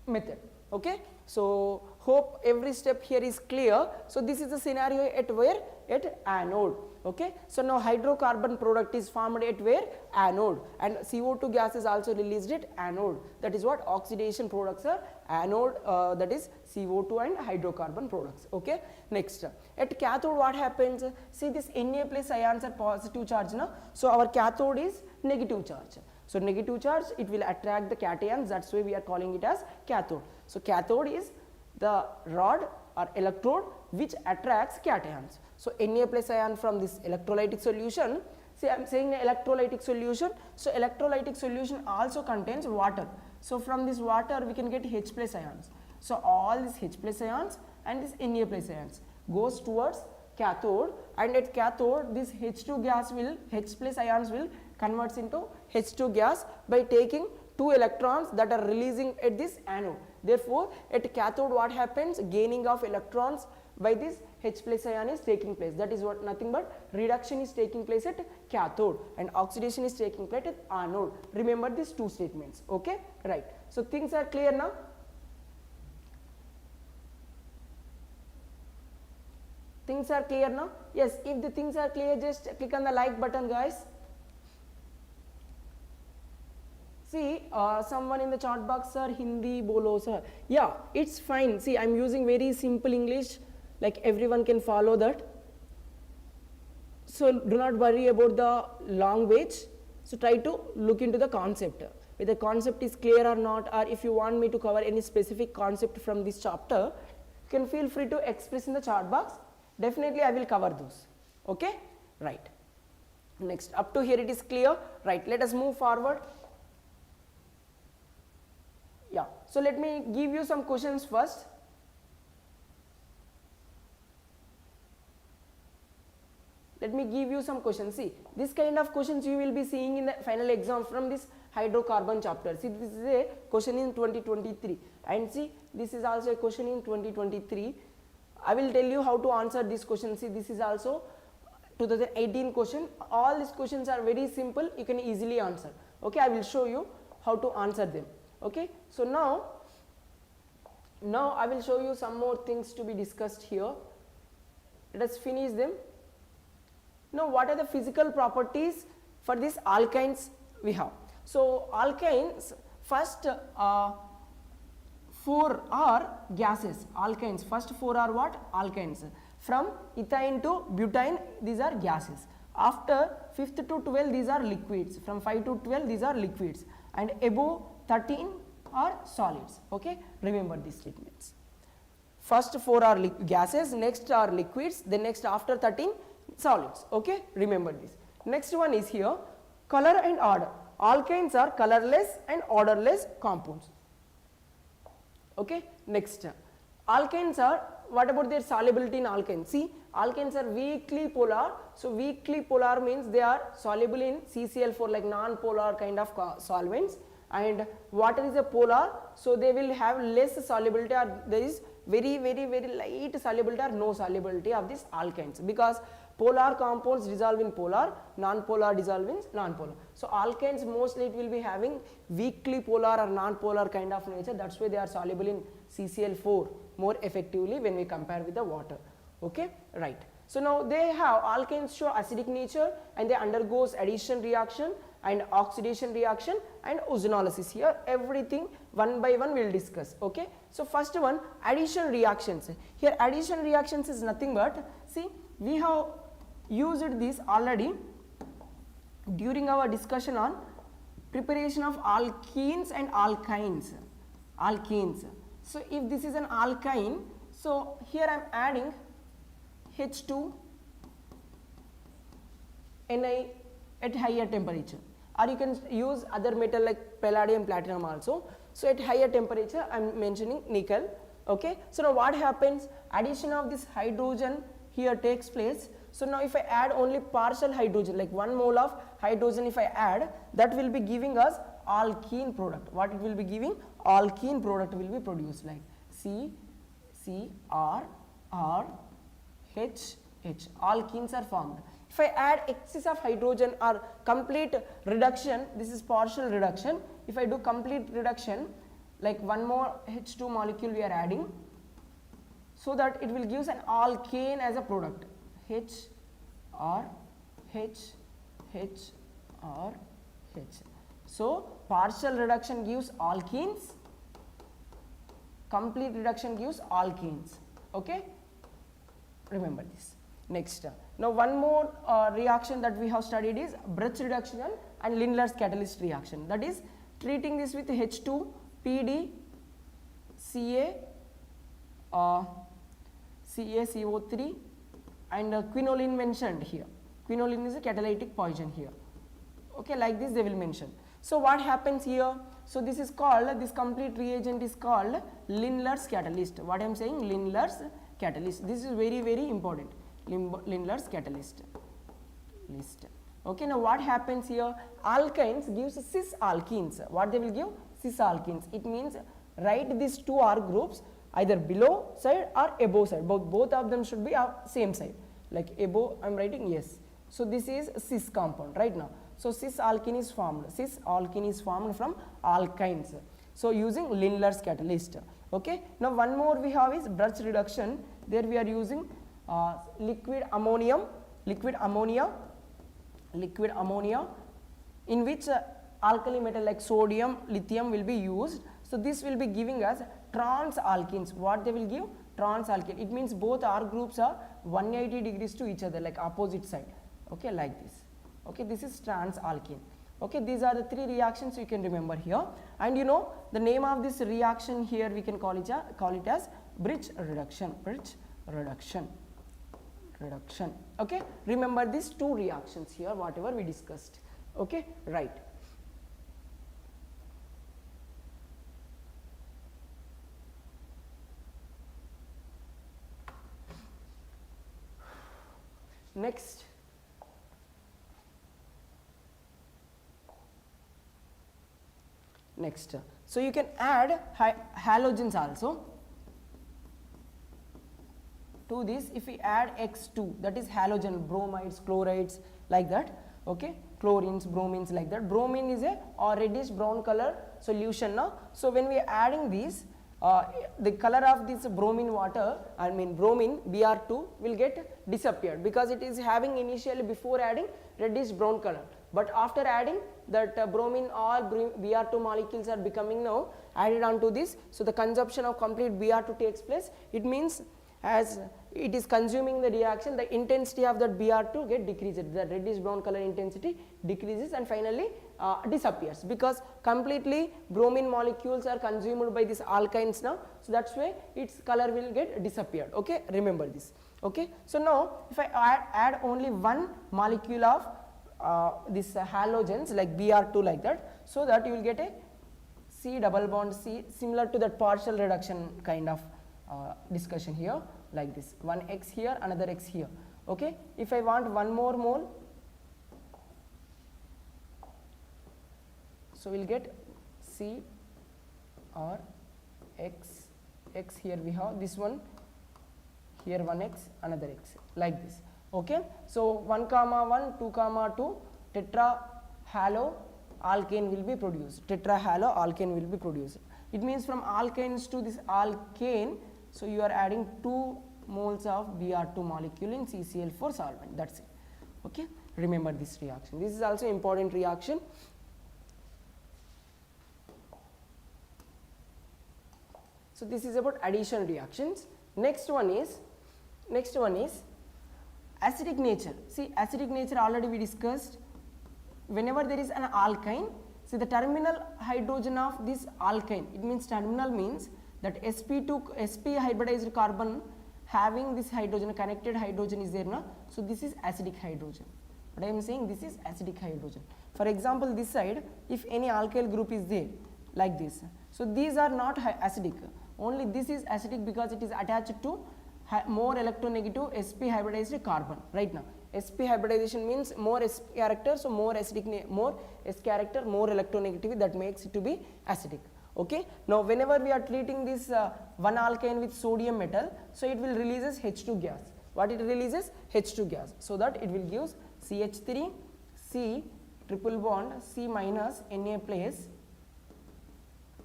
method. Okay, so hope every step here is clear. So this is the scenario at where? At anode. Okay, so now hydrocarbon product is formed at where? Anode, and CO2 gas is also released at anode. That is what oxidation products are anode, that is CO2 and hydrocarbon products. Okay, next at cathode what happens? See, this Na plus ions are positive charge now, so our cathode is negative charge. So negative charge, it will attract the cations, that's why we are calling it as cathode. So cathode is the rod or electrode which attracts cations. So Na plus ion from this electrolytic solution, see I am saying electrolytic solution, so electrolytic solution also contains water. So from this water we can get H plus ions. So all these H plus ions and this Na plus ions goes towards cathode, and at cathode this H2 gas will, H plus ions will converts into H2 gas by taking 2 electrons that are releasing at this anode. Therefore, at cathode what happens, gaining of electrons by this H plus ion is taking place. That is what, nothing but reduction is taking place at cathode and oxidation is taking place at anode. Remember these two statements, okay, right. So things are clear now. Things are clear now? Yes, if the things are clear, just click on the like button, guys. See, someone in the chat box, sir, Hindi bolo, sir. Yeah, it's fine. See, I am using very simple English, like everyone can follow that. So do not worry about the language. So try to look into the concept. Whether the concept is clear or not, or if you want me to cover any specific concept from this chapter, you can feel free to express in the chat box. Definitely I will cover those, okay, right. Next, up to here it is clear, right. Let us move forward. Yeah, so let me give you some questions first. Let me give you some questions. See, this kind of questions you will be seeing in the final exam from this hydrocarbon chapter. See, this is a question in 2023, and see, this is also a question in 2023. I will tell you how to answer this question. See, this is also 2018 question. All these questions are very simple, you can easily answer, okay. I will show you how to answer them, okay. So now I will show you some more things to be discussed here. Let us finish them. Now, what are the physical properties for these alkynes we have? So alkynes, first 4 are gases. Alkynes, first 4 are what? Alkynes. From ethyne to butane, these are gases. After 5th to 12, these are liquids. From 5 to 12, these are liquids, and above 13 are solids, okay. Remember these statements. First 4 are gases, next are liquids, then next after 13 solids, okay. Remember this. Next one is here, color and order. Alkynes are colorless and odorless compounds, okay. Next, alkynes are, what about their solubility in alkynes? See, alkynes are weakly polar. So weakly polar means they are soluble in CCl4, like non-polar kind of solvents, and water is a polar, so they will have less solubility, or there is very light solubility or no solubility of these alkynes, because polar compounds dissolve in polar, non-polar dissolve in non-polar. So alkynes mostly it will be having weakly polar or non-polar kind of nature, that is why they are soluble in CCl4 more effectively when we compare with the water, okay, right. So now they have, alkynes show acidic nature and they undergoes addition reaction and oxidation reaction and ozonolysis. Here everything one by one we will discuss, okay. So first one, addition reactions. Here addition reactions is nothing but, see, we have used this already during our discussion on preparation of alkenes and alkynes. Alkenes. So if this is an alkyne, so here I am adding H2 Ni at higher temperature, or you can use other metal like palladium, platinum also. So at higher temperature I am mentioning nickel, okay. So now what happens, addition of this hydrogen here takes place. So now if I add only partial hydrogen, like 1 mole of hydrogen if I add, that will be giving us alkene product. What it will be giving? Alkene product will be produced, like CR, R, H, H. Alkenes are formed. If I add excess of hydrogen or complete reduction, this is partial reduction. If I do complete reduction, like 1 more H2 molecule we are adding, so that it will give an alkane as a product. H, R, H, H, R, H. So partial reduction gives alkenes, complete reduction gives alkenes, okay. Remember this. Next, now one more reaction that we have studied is Bruch reduction and Lindlar's catalyst reaction. That is treating this with H2, PD, Ca, CaCO3 and quinoline mentioned here. Quinoline is a catalytic poison here, okay. Like this they will mention. So what happens here? So this is called, this complete reagent is called Lindlar's catalyst. What I am saying, Lindlar's catalyst. This is very, very important. Lindlar's catalyst. Okay, now what happens here? Alkynes gives cis alkenes. What they will give? Cis alkenes. It means write these two R groups either below side or above side. Both of them should be same side. Like above, I am writing yes. So this is cis compound right now. So cis alkene is formed. Cis alkene is formed from alkynes. So using Lindlar's catalyst. Okay. Now one more we have is Birch reduction. There we are using liquid ammonia, in which alkali metal like sodium, lithium will be used. So this will be giving us trans alkenes. What they will give? Trans alkene. It means both R groups are 180 degrees to each other, like opposite side. Okay, like this. Okay, this is trans alkene. Okay, these are the three reactions you can remember here. And you know the name of this reaction here we can call it as Birch reduction. Okay, remember these two reactions here, whatever we discussed. Okay, right. Next, so you can add halogens also to this. If we add X2, that is halogen, bromides, chlorides, like that. Okay, chlorines, bromines, like that. Bromine is a reddish brown color solution now. So when we are adding these, the color of this bromine water, bromine Br2 will get disappeared because it is having initially before adding reddish brown color. But after adding that bromine, all Br2 molecules are becoming now added onto this. So the consumption of complete Br2 takes place. It means as it is consuming the reaction, the intensity of that Br2 get decreased, the reddish brown color intensity decreases and finally disappears because completely bromine molecules are consumed by these alkynes now. So that's why its color will get disappeared. Okay, remember this. Okay, so now if I add only one molecule of this halogens like Br2 like that, so that you will get a C double bond C, similar to that partial reduction kind of discussion here, like this, one X here, another X here. Okay, if I want one more mole, so we will get C or X, X here we have this one, here one X, another X, like this. Okay, so 1, 1, 2, 2 tetra halo alkane will be produced. Tetra halo alkane will be produced. It means from alkynes to this alkane, so you are adding 2 moles of Br2 molecule in CCl4 solvent. That's it. Okay, remember this reaction. This is also important reaction. So this is about addition reactions. Next one is acidic nature. See, acidic nature already we discussed. Whenever there is an alkyne, see the terminal hydrogen of this alkyne, it means terminal means that sp hybridized carbon having this hydrogen, connected hydrogen is there now. So this is acidic hydrogen. What I am saying, this is acidic hydrogen. For example, this side, if any alkyl group is there like this, so these are not acidic. Only this is acidic because it is attached to more electronegative sp hybridized carbon right now. Sp hybridization means more s character, so more acidic, more s character, more electronegativity, that makes it to be acidic. Okay. Now whenever we are treating this one alkyne with sodium metal, so it will releases H2 gas. What it releases? H2 gas. So that it will give CH3, C triple bond, C minus, Na plus,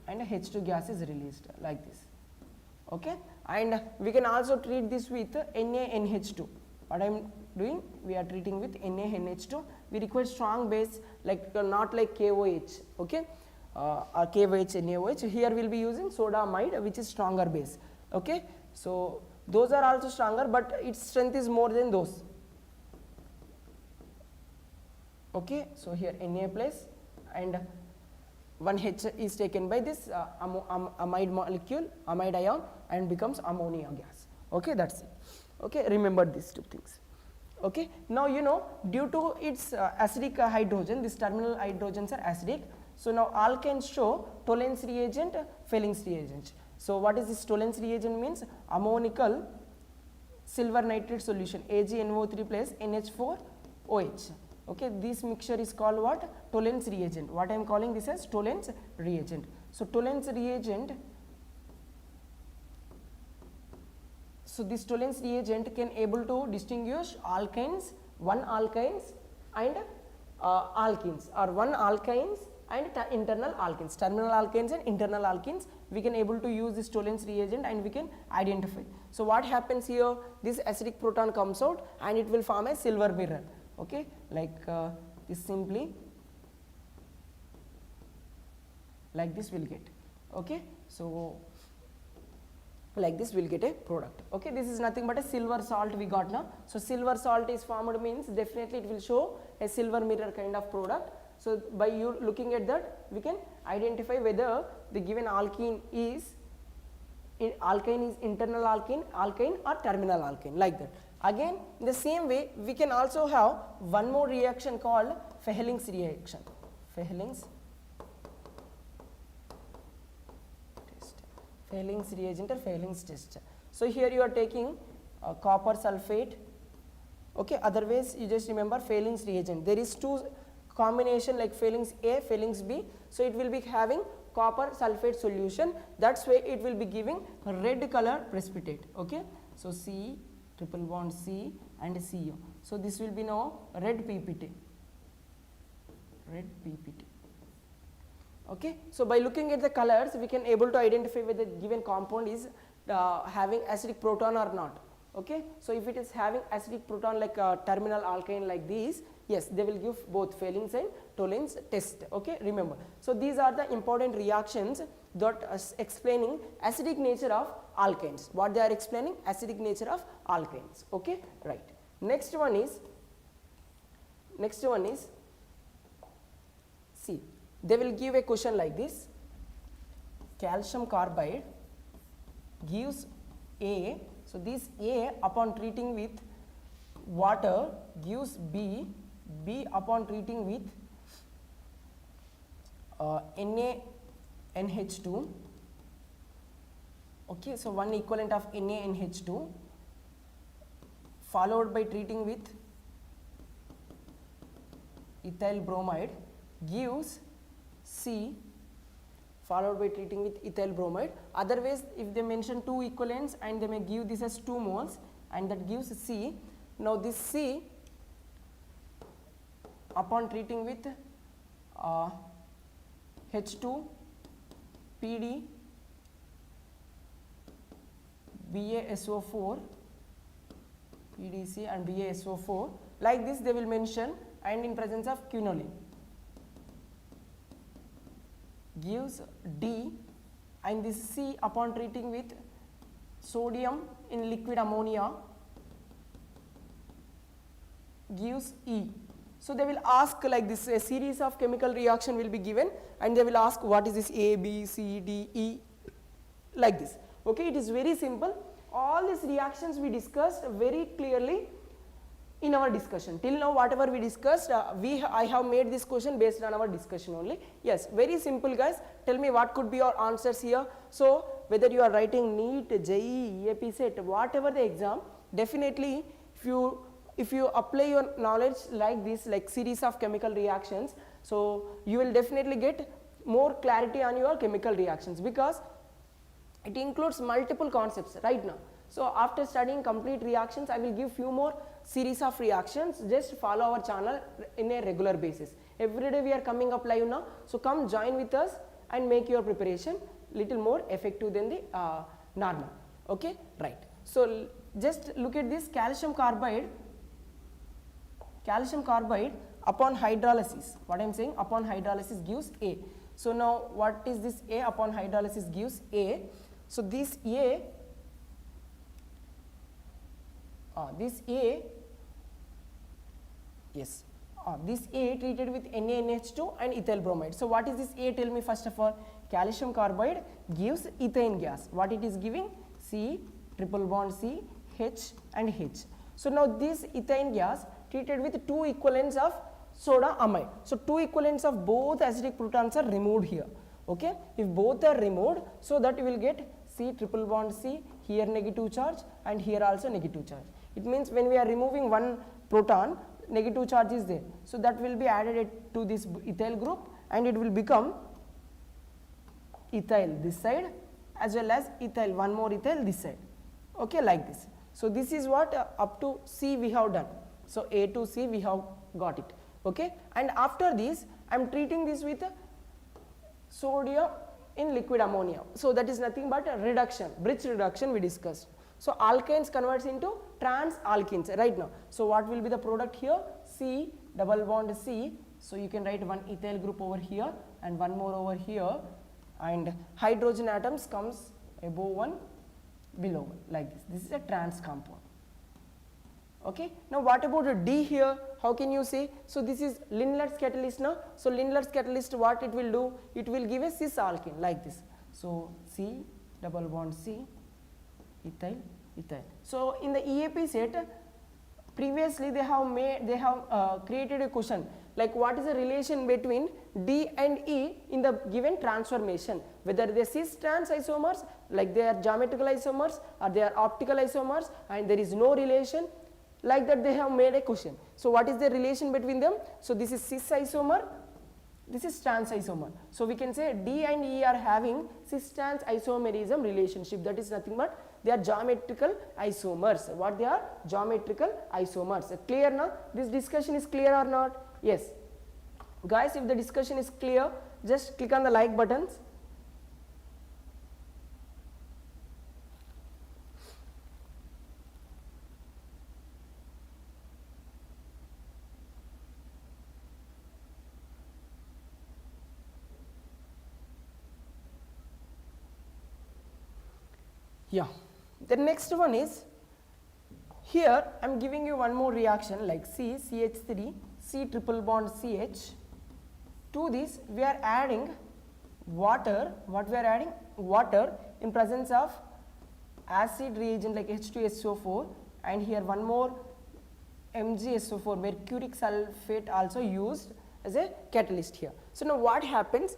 and H2 gas is released like this. Okay. And we can also treat this with NaNH2. What I am doing, we are treating with NaNH2. We require strong base, like not like KOH, okay, or KOH, NaOH. Here we will be using soda amide, which is stronger base. Okay, so those are also stronger, but its strength is more than those. Okay, so here Na plus, and one H is taken by this amide molecule, amide ion, and becomes ammonia gas. Okay, that's it. Okay, remember these two things. Okay, now you know, due to its acidic hydrogen, these terminal hydrogens are acidic, So now alkanes show Tollens reagent, Fehling's reagent. So what is this Tollens reagent means? Ammonical silver nitrate solution AgNO3 plus NH4OH. Okay, this mixture is called what? Tollens reagent. What I am calling this as Tollens reagent. So Tollens reagent, so this Tollens reagent can able to distinguish alkynes, 1-alkynes and alkenes, or 1-alkynes and internal alkenes, terminal alkenes and internal alkenes. We can able to use this Tollens reagent and we can identify. So what happens here? This acidic proton comes out and it will form a silver mirror. Okay, like this, simply like this will get. Okay, so like this will get a product. Okay, this is nothing but a silver salt we got now. So silver salt is formed means definitely it will show a silver mirror kind of product. So by you looking at that, we can identify whether the given alkene is internal alkene or terminal alkene, like that. Again, in the same way, we can also have one more reaction called Fehling's reaction. Fehling's reagent or Fehling's test. So here you are taking copper sulfate. Okay, otherwise you just remember Fehling's reagent. There is two combination like Fehling's A, Fehling's B. So it will be having copper sulfate solution. That's why it will be giving red color precipitate. Okay, so C triple bond C and CO. So this will be now red PPT. Red PPT. Okay, so by looking at the colors, we can able to identify whether given compound is having acidic proton or not. Okay, so if it is having acidic proton like terminal alkyne like these, yes, they will give both Fehling's and Tollens test. Okay, remember. So these are the important reactions that are explaining acidic nature of alkynes. What they are explaining? Acidic nature of alkynes. Okay, right. Next one is see, they will give a question like this: calcium carbide gives A. So this A upon treating with water gives B, B upon treating with NaNH2. Okay, so one equivalent of NaNH2 followed by treating with ethyl bromide gives C followed by treating with ethyl bromide. Otherwise, if they mention two equivalents and they may give this as 2 moles and that gives C. Now this C upon treating with H2 PD BaSO4 PDC and BaSO4, like this they will mention, and in presence of quinoline gives D, and this C upon treating with sodium in liquid ammonia gives E. So they will ask like this, a series of chemical reaction will be given and they will ask what is this A, B, C, D, E, like this. Okay, it is very simple. All these reactions we discussed very clearly in our discussion. Till now whatever we discussed, I have made this question based on our discussion only. Yes, very simple guys. Tell me what could be your answers here. So whether you are writing NEET, JEE, EAPCET, whatever the exam, definitely if you apply your knowledge like this, like series of chemical reactions, so you will definitely get more clarity on your chemical reactions, because it includes multiple concepts right now. So after studying complete reactions, I will give few more series of reactions. Just follow our channel in a regular basis. Every day we are coming up live now. So come join with us and make your preparation little more effective than the normal. Okay, right. So just look at this calcium carbide upon hydrolysis. What I am saying, upon hydrolysis gives A. So now what is this A upon hydrolysis gives A? So this A, this A treated with NaNH2 and ethyl bromide. So what is this A? Tell me first of all. Calcium carbide gives ethane gas. What it is giving? C, triple bond C, H and H. So now this ethane gas treated with two equivalents of soda amide. So 2 equivalents of both acidic protons are removed here. Okay, if both are removed, so that you will get C triple bond C, here negative charge and here also negative charge. It means when we are removing one proton, negative charge is there. So that will be added to this ethyl group and it will become ethyl this side as well as ethyl, one more ethyl this side. Okay, like this. So this is what up to C we have done. So A to C we have got it. Okay, and after this I am treating this with sodium in liquid ammonia. So that is nothing but a reduction, bridge reduction we discussed. So alkynes converts into trans alkenes right now. So what will be the product here? C double bond C. So you can write one ethyl group over here and one more over here, and hydrogen atoms comes above one, below one, like this. This is a trans compound. Okay. Now what about a D here? How can you say? So this is Lindlar's catalyst now. So Lindlar's catalyst, what it will do? It will give a cis alkene like this. So C double bond C, ethyl, ethyl. So in the EAP set, previously they have created a question like what is the relation between D and E in the given transformation, whether they are cis trans isomers, like they are geometrical isomers or they are optical isomers, and there is no relation. Like that they have made a question. So what is the relation between them? So this is cis isomer, this is trans isomer. So we can say D and E are having cis trans isomerism relationship. That is nothing but they are geometrical isomers. What they are? Geometrical isomers. Clear now? This discussion is clear or not? Yes. Guys, if the discussion is clear, just click on the like buttons. Yeah, the next one is, here I am giving you one more reaction like C, CH3, C triple bond CH. To this we are adding water. What we are adding? Water in presence of acid reagent like H2SO4, and here one more MgSO4, mercuric sulfate, also used as a catalyst here. So now what happens?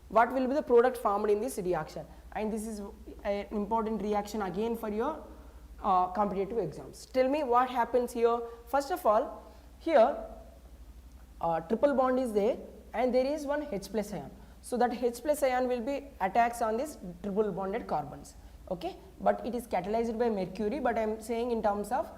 What will be the product formed in this reaction? And this is an important reaction again for your competitive exams. Tell me what happens here. First of all, here triple bond is there and there is one H plus ion. So that H plus ion will be attacks on this triple bonded carbons. Okay, but it is catalyzed by mercury, but I am saying in terms of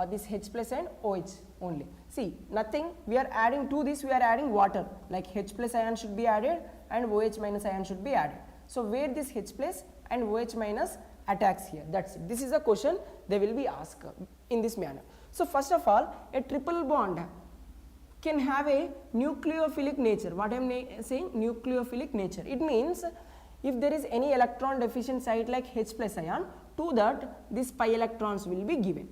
this H plus and OH only. See, nothing, we are adding to this, we are adding water, like H plus ion should be added and OH minus ion should be added. So where this H plus and OH minus attacks here, that's it. This is a question they will be asked in this manner. So first of all, a triple bond can have a nucleophilic nature. What I am saying? Nucleophilic nature. It means if there is any electron deficient site like H plus ion, to that these pi electrons will be given.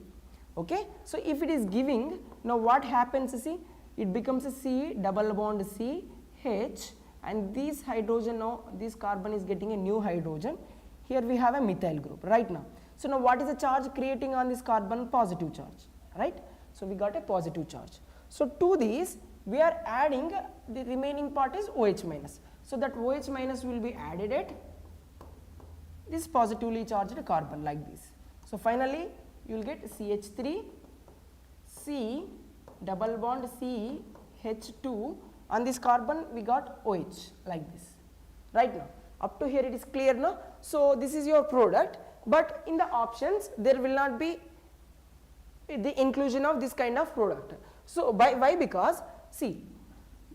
Okay. So if it is giving, now what happens? See, it becomes a C double bond C H, and this hydrogen, now this carbon is getting a new hydrogen. Here we have a methyl group right now. So now what is the charge creating on this carbon? Positive charge, right? So we got a positive charge. So to these we are adding the remaining part is OH minus. So that OH minus will be added at this positively charged carbon like this. So finally you will get CH3 C double bond C H2. On this carbon we got OH like this right now. Up to here it is clear now. So this is your product, but in the options there will not be the inclusion of this kind of product. So why? Because see,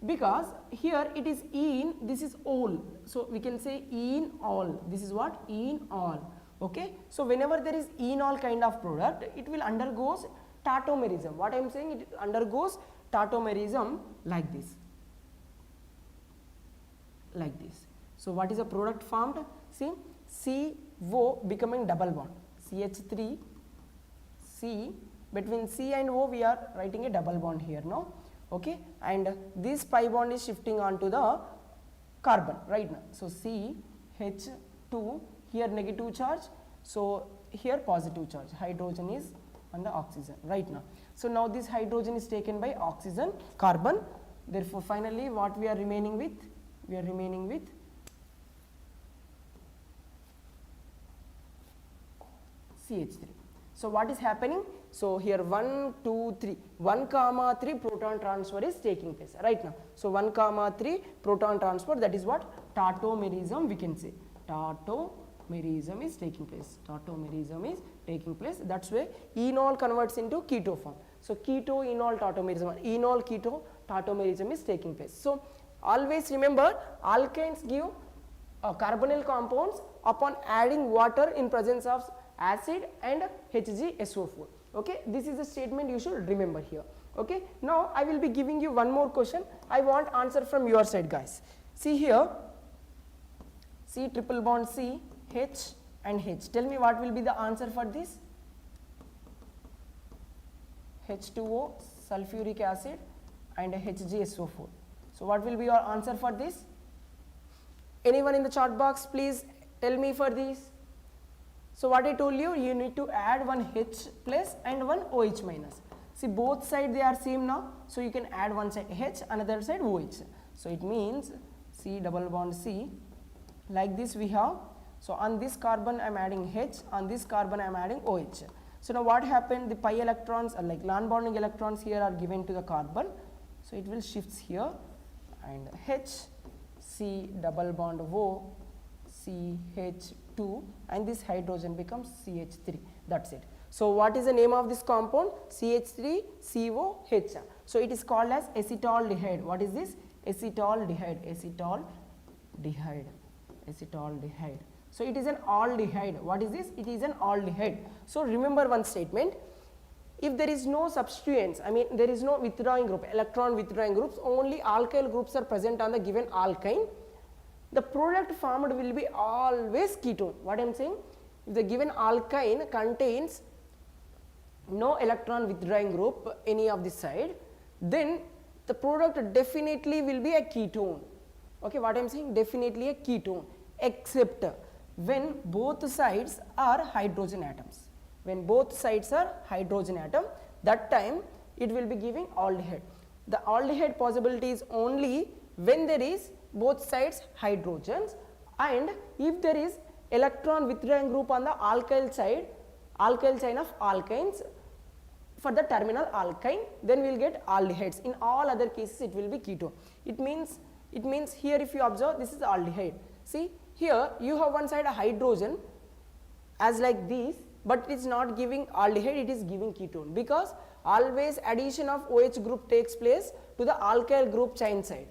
because here it is in, this is all. So we can say in all. This is what? In all. Okay. So whenever there is in all kind of product, it will undergoes tautomerism. What I am saying, it undergoes tautomerism like this. Like this. So what is a product formed? See, CO becoming double bond, CH3 C, between C and O we are writing a double bond here now. Okay, and this pi bond is shifting onto the carbon right now. So C H2, here negative charge, so here positive charge, hydrogen is and the oxygen right now. So now this hydrogen is taken by oxygen, carbon. Therefore finally what we are remaining with? We are remaining with CH3. So what is happening? So here 1, 2, 3, 1, 3 proton transfer is taking place right now. So 1, 3 proton transfer, that is what? Tautomerism we can say. Tautomerism is taking place. Tautomerism is taking place. That's why enol converts into keto form. So keto enol tautomerism, enol keto tautomerism is taking place. So always remember, alkynes give carbonyl compounds upon adding water in presence of acid and HgSO4. Okay, this is a statement you should remember here. Okay, now I will be giving you one more question. I want answer from your side, guys. See here, C triple bond C, H and H. Tell me what will be the answer for this? H2O, sulfuric acid and HgSO4. So what will be your answer for this? Anyone in the chat box, please tell me for this. So what I told you, you need to add one H plus and one OH minus. See, both sides they are same now, so you can add one side H, another side OH. So it means C double bond C, like this we have. So on this carbon I am adding H, on this carbon I am adding OH. So now what happened? The pi electrons are like non-bonding electrons here are given to the carbon. So it will shifts here and H, C double bond O, CH2 and this hydrogen becomes CH3. That's it. So what is the name of this compound? CH3COH. So it is called as acetaldehyde. What is this? Acetaldehyde. Acetaldehyde. So it is an aldehyde. What is this? It is an aldehyde. So remember one statement. If there is no substituents, I mean there is no withdrawing group, electron withdrawing groups, only alkyl groups are present on the given alkyne, the product formed will be always ketone. What I am saying? If the given alkyne contains no electron withdrawing group any of this side, then the product definitely will be a ketone. Okay, what I am saying? Definitely a ketone, except when both sides are hydrogen atoms. When both sides are hydrogen atom, that time it will be giving aldehyde. The aldehyde possibility is only when there is both sides hydrogens, and if there is electron withdrawing group on the alkyl side, alkyl chain of alkynes for the terminal alkyne, then we will get aldehydes. In all other cases it will be ketone. It means here if you observe, this is aldehyde. See here you have one side a hydrogen as like this, but it is not giving aldehyde, it is giving ketone, because always addition of OH group takes place to the alkyl group chain side.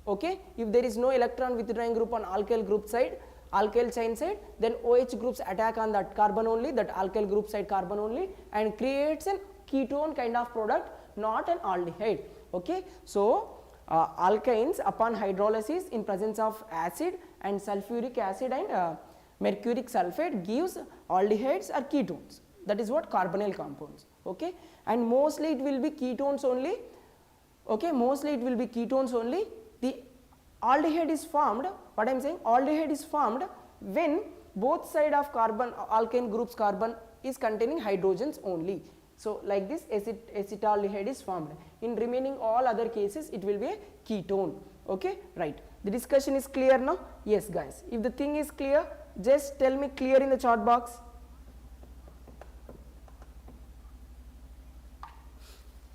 Okay, if there is no electron withdrawing group on alkyl group side, alkyl chain side, then OH groups attack on that carbon only, that alkyl group side carbon only, and creates an ketone kind of product, not an aldehyde. Okay, so alkynes upon hydrolysis in presence of acid and sulfuric acid and mercuric sulfate gives aldehydes or ketones. That is what carbonyl compounds. Okay, and mostly it will be ketones only. Okay, mostly it will be ketones only. The aldehyde is formed, what I am saying, aldehyde is formed when both side of carbon, alkane groups carbon is containing hydrogens only. So like this acetaldehyde is formed. In remaining all other cases it will be a ketone. Okay, right. The discussion is clear now? Yes guys, if the thing is clear, just tell me clear in the chat box.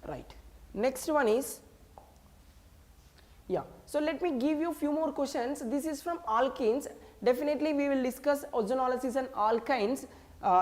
Right. Next one is, yeah, so let me give you few more questions. This is from alkenes. Definitely we will discuss ozonolysis and alkynes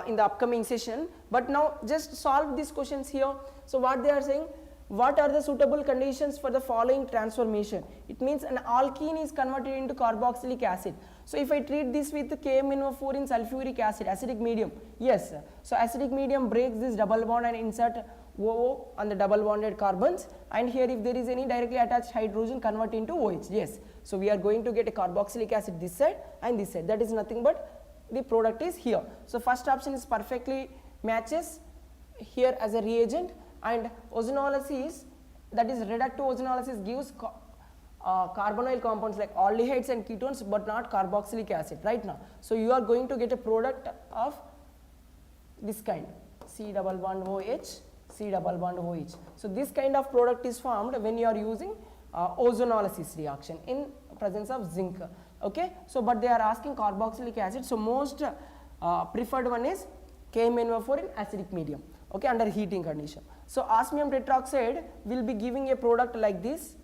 in the upcoming session, but now just solve these questions here. So what they are saying, what are the suitable conditions for the following transformation? It means an alkene is converted into carboxylic acid. So if I treat this with KMnO4 in sulfuric acid, acidic medium, yes, so acidic medium breaks this double bond and insert OO on the double bonded carbons, and here if there is any directly attached hydrogen, convert into OH. Yes, so we are going to get a carboxylic acid this side and this side. That is nothing but the product is here. So first option is perfectly matches here as a reagent, and ozonolysis, that is reducto-ozonolysis, gives carbonyl compounds like aldehydes and ketones, but not carboxylic acid right now. So you are going to get a product of this kind, C double bond OH, C double bond OH. So this kind of product is formed when you are using ozonolysis reaction in presence of zinc. Okay, so but they are asking carboxylic acid, so most preferred one is KMnO4 in acidic medium, okay, under heating condition. So osmium tetroxide will be giving a product like this,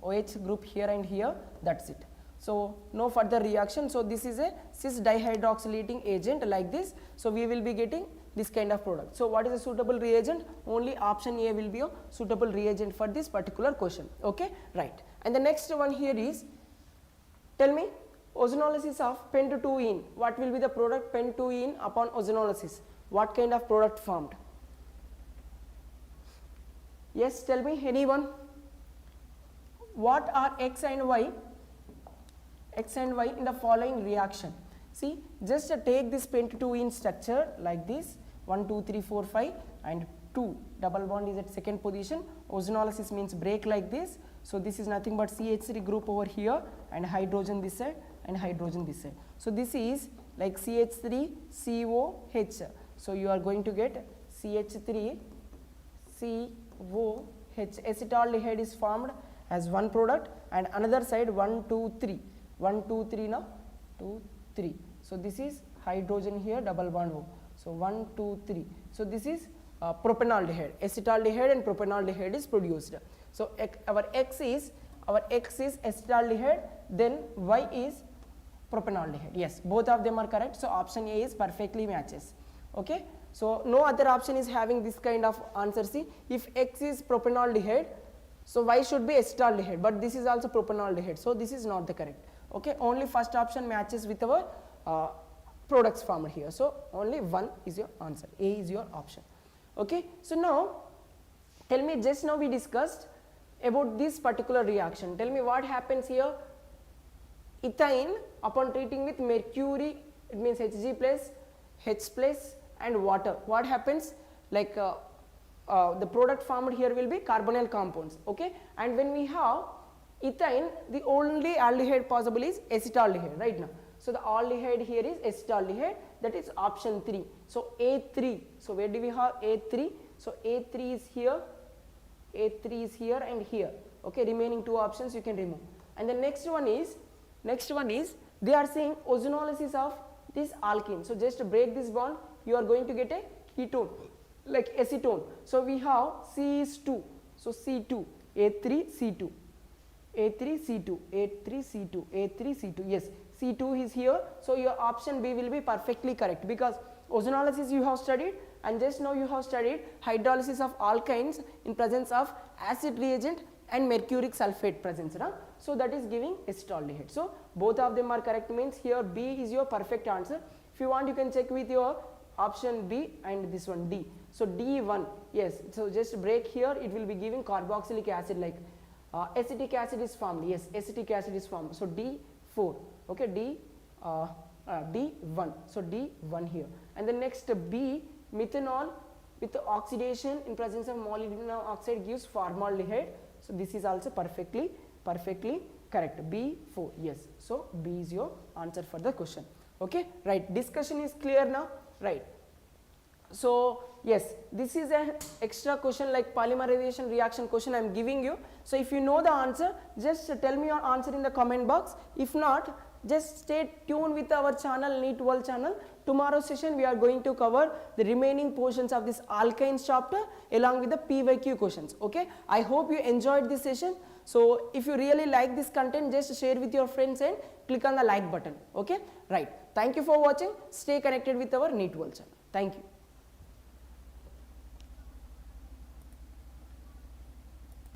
OH group here and here, that's it. So no further reaction. So this is a cis dihydroxylating agent like this. So we will be getting this kind of product. So what is a suitable reagent? Only option A will be a suitable reagent for this particular question. Okay, right. And the next one here is, tell me, ozonolysis of pent-2-ene. What will be the product pent-2-ene upon ozonolysis? What kind of product formed? Yes, tell me, anyone? What are X and Y? X and Y in the following reaction. See, just take this pent-2-ene structure like this, 1, 2, 3, 4, 5 and 2 double bond is at second position. Ozonolysis means break like this. So this is nothing but CH3 group over here and hydrogen this side and hydrogen this side. So this is like CH3 COH. So you are going to get CH3 COH. Acetaldehyde is formed as one product and another side 1, 2, 3. 1, 2, 3 now, 2, 3. So this is hydrogen here, double bond O. So 1, 2, 3. So this is propanaldehyde. Acetaldehyde and propanaldehyde is produced. So our X is acetaldehyde, then Y is propanaldehyde. Yes, both of them are correct. So option A is perfectly matches. Okay. So no other option is having this kind of answer. See, if X is propanaldehyde, so Y should be acetaldehyde, but this is also propanaldehyde. So this is not the correct. Okay, only first option matches with our products formed here. So only one is your answer. A is your option. Okay, so now tell me, just now we discussed about this particular reaction. Tell me what happens here. Ethane upon treating with mercury, it means Hg plus, H plus and water. What happens? Like the product formed here will be carbonyl compounds. Okay, and when we have ethane, the only aldehyde possible is acetaldehyde right now. So the aldehyde here is acetaldehyde, that is option 3. So A3. So where do we have A3? So A3 is here, A3 is here and here. Okay, remaining two options you can remove. And the next one is they are saying ozonolysis of this alkene. So just to break this bond, you are going to get a ketone like acetone. So we have C is 2. So C2, A3 C2. A3 C2, A3 C2, A3 C2, yes, C2 is here. So your option B will be perfectly correct, because ozonolysis you have studied and just now you have studied hydrolysis of alkynes in presence of acid reagent and mercuric sulfate presence. So that is giving acetaldehyde. So both of them are correct, means here B is your perfect answer. If you want, you can check with your option B and this one D. So D1, yes, so just break here, it will be giving carboxylic acid like acetic acid is formed. Yes, acetic acid is formed. So D4. Okay, D1. So D1 here. And the next B, methanol with the oxidation in presence of molybdenum oxide gives formaldehyde. So this is also perfectly correct. B4. Yes. So B is your answer for the question. Okay, right. Discussion is clear now. Right. So yes, this is an extra question like polymerization reaction question I am giving you. So if you know the answer, just tell me your answer in the comment box. If not, just stay tuned with our channel, NEET WORLD channel. Tomorrow's session we are going to cover the remaining portions of this alkynes chapter along with the PYQ questions. Okay, I hope you enjoyed this session. So if you really like this content, just share with your friends and click on the like button. Okay, right. Thank you for watching. Stay connected with our NEET WORLD channel. Thank you.